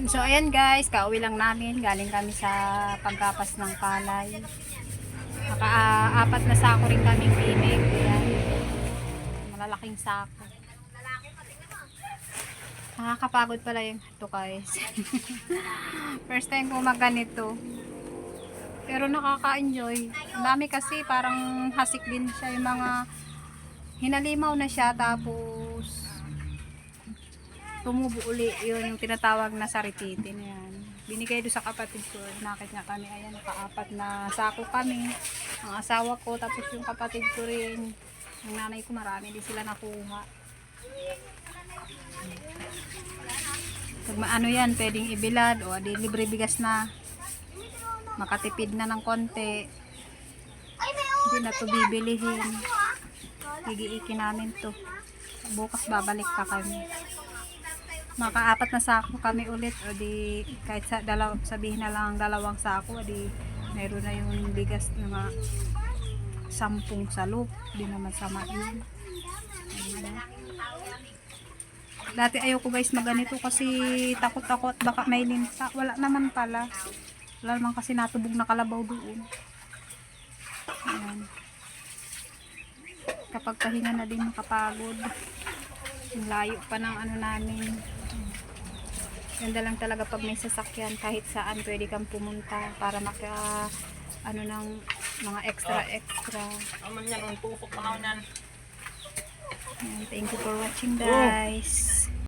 So ayan guys, kauwi lang namin. Galing kami sa pagkapas ng palay. Naka-apat na sako rin kaming bimig. Ayan. Malalaking sako. Nakakapagod pala yung ito guys. First time ko magganito. Pero nakaka-enjoy. Ang dami kasi parang hasik din siya. Yung mga hinalimaw na siya tapos tumubo uli. Yun yung tinatawag na sarititin. Yan. Binigay doon sa kapatid ko. Nakit nga kami. Ayan, nakaapat na sako kami. Ang asawa ko tapos yung kapatid ko rin. Yung nanay ko marami din sila nakuha. Pag maano yan, pwedeng ibilad o di libre bigas na. Makatipid na ng konti. Hindi na to bibilihin. Gigiikin namin to. Bukas babalik pa kami. Makaapat na sako kami ulit o di kahit sa sabihin na lang dalawang sako o di meron na yung bigas na mga 10 salop. Di naman sama yun. Dati ayoko guys maganito kasi takot-takot baka may linsa. Wala naman pala. Wala naman kasi natubog na kalabaw doon. Ayan. Kapag pahinga na din makapagod. Ang layo pa ng ano namin. Ganda lang talaga pag may sasakyan kahit saan pwede kang pumunta para maka ano ng mga extra. Ayan, thank you for watching guys.